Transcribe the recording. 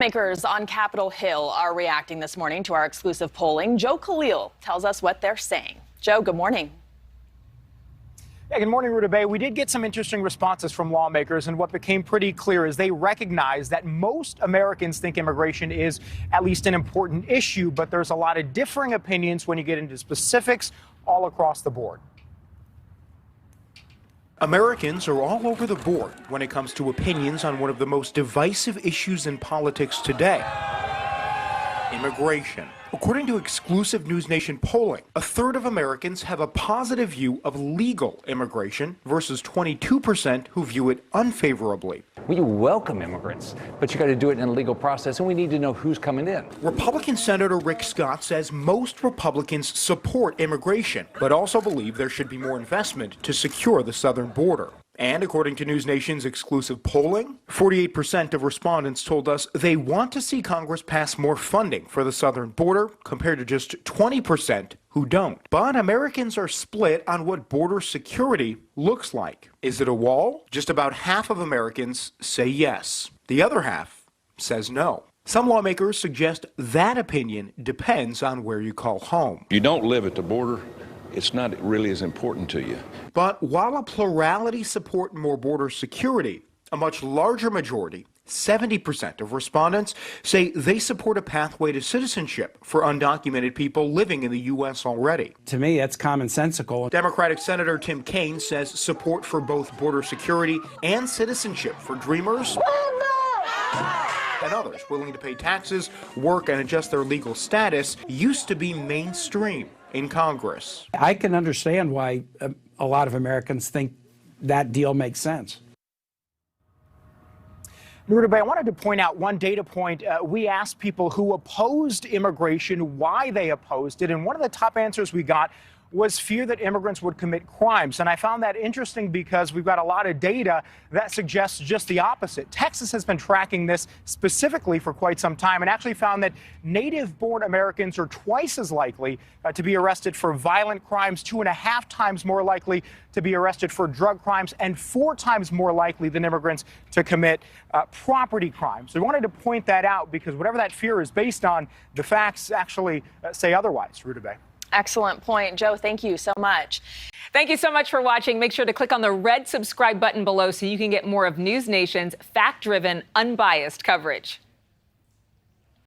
Lawmakers on Capitol Hill are reacting this morning to our exclusive polling. Joe Khalil tells us what they're saying. Joe, good morning. Yeah, good morning, Ruta Bay. We did get some interesting responses from lawmakers, and what became pretty clear is they recognize that most Americans think immigration is at least an important issue, but there's a lot of differing opinions when you get into specifics all across the board. Americans are all over the board when it comes to opinions on one of the most divisive issues in politics today: immigration. According to exclusive NewsNation polling, a third of Americans have a positive view of legal immigration versus 22% who view it unfavorably. We welcome immigrants, but you got to do it in a legal process, and we need to know who's coming in. Republican Senator Rick Scott says most Republicans support immigration, but also believe there should be more investment to secure the southern border. And according to NewsNation's exclusive polling, 48% of respondents told us they want to see Congress pass more funding for the southern border, compared to just 20% who don't. But Americans are split on what border security looks like. Is it a wall? Just about half of Americans say yes. The other half says no. Some lawmakers suggest that opinion depends on where you call home. You don't live at the border, it's not really as important to you. But while a plurality support more border security, a much larger majority, 70% of respondents, say they support a pathway to citizenship for undocumented people living in the U.S. already. To me, that's commonsensical. Democratic Senator Tim Kaine says support for both border security and citizenship for dreamers and others willing to pay taxes, work, and adjust their legal status used to be mainstream in Congress. I can understand why a lot of Americans think that deal makes sense. Ruta Bay, I wanted to point out one data point. We asked people who opposed immigration why they opposed it, and one of the top answers we got was fear that immigrants would commit crimes. And I found that interesting because we've got a lot of data that suggests just the opposite. Texas has been tracking this specifically for quite some time and actually found that native-born Americans are twice as likely to be arrested for violent crimes, 2.5 times more likely to be arrested for drug crimes, and 4 times more likely than immigrants to commit property crimes. So we wanted to point that out because whatever that fear is based on, the facts actually say otherwise. Ruta Bay. Excellent point. Joe, thank you so much. Thank you so much for watching. Make sure to click on the red subscribe button below so you can get more of NewsNation's fact-driven, unbiased coverage.